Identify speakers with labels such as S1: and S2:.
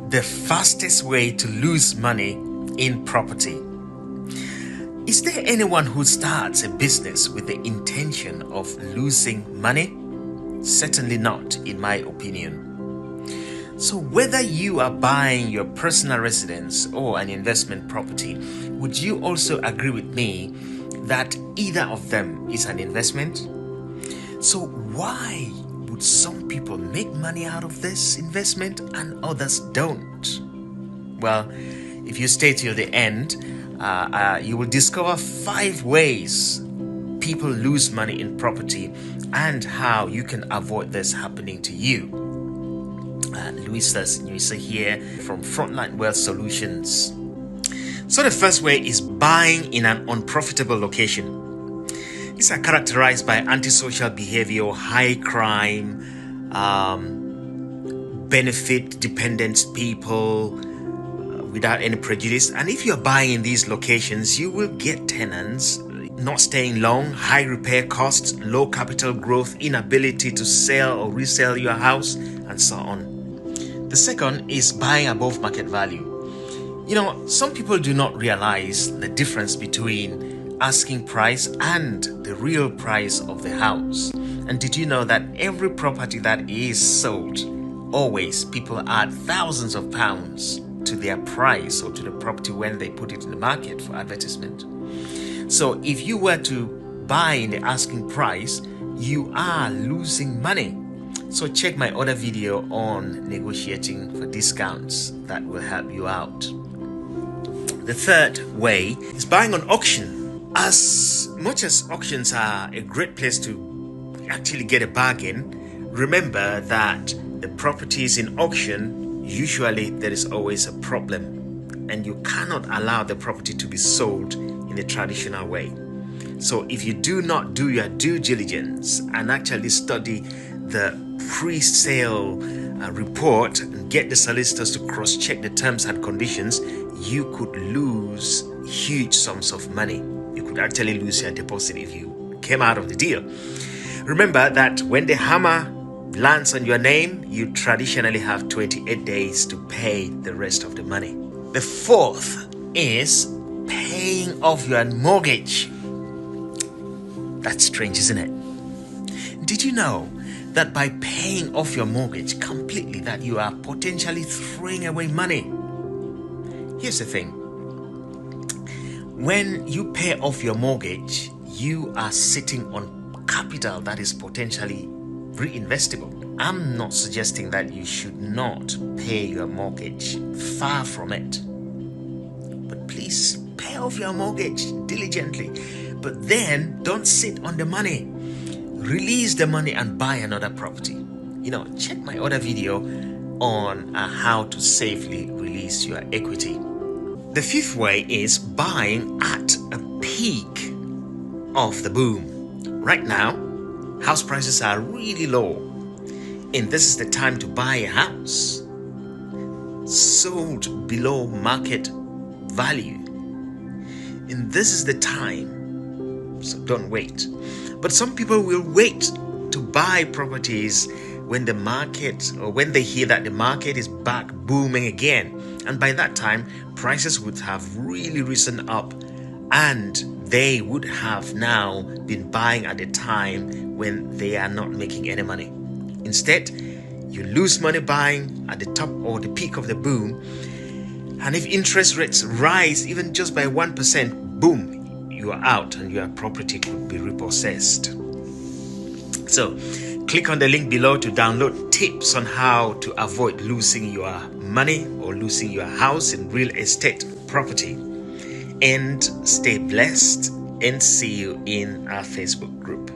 S1: The fastest way to lose money in property. Is there anyone who starts a business with the intention of losing money? Certainly not, in my opinion. So whether you are buying your personal residence or an investment property, would you also agree with me that either of them is an investment? So why would some people make money out of this investment and others don't? Well, if you stay till the end, you will discover 5 ways people lose money in property and how you can avoid this happening to you. Louistas Nyuyse here from Frontline Wealth Solutions. So the first way is buying in an unprofitable location. These are characterized by antisocial behavior, high crime, benefit-dependent people without any prejudice. And if you're buying in these locations, you will get tenants not staying long, high repair costs, low capital growth, inability to sell or resell your house, and so on. The second is buying above market value. You know, some people do not realize the difference between asking price and the real price of the house. And did you know that every property that is sold, always people add thousands of pounds to their price or to the property when they put it in the market for advertisement? So if you were to buy in the asking price, you are losing money. So check my other video on negotiating for discounts. That will help you out. The third way is buying on auction. As much as auctions are a great place to actually get a bargain, remember that the properties in auction, usually there is always a problem, and you cannot allow the property to be sold in a traditional way. So if you do not do your due diligence and actually study the pre-sale report and get the solicitors to cross-check the terms and conditions, you could lose huge sums of money. You could actually lose your deposit if you came out of the deal. Remember that when the hammer lands on your name, you traditionally have 28 days to pay the rest of the money. The fourth is paying off your mortgage. That's strange, isn't it? Did you know that by paying off your mortgage completely, that you are potentially throwing away money? Here's the thing. When you pay off your mortgage, you are sitting on capital that is potentially reinvestable. I'm not suggesting that you should not pay your mortgage. Far from it. But please pay off your mortgage diligently. But then don't sit on the money. Release the money and buy another property. You know, check my other video on how to safely release your equity. The fifth way is buying at a peak of the boom. Right now, house prices are really low, and this is the time to buy a house sold below market value. And this is the time, so don't wait. But some people will wait to buy properties when the market, or when they hear that the market is back booming again. And by that time, prices would have really risen up, and they would have now been buying at a time when they are not making any money. Instead, you lose money buying at the top or the peak of the boom. And if interest rates rise even just by 1%, boom, you are out and your property could be repossessed. So click on the link below to download tips on how to avoid losing your money or losing your house in real estate property. And stay blessed, and see you in our Facebook group.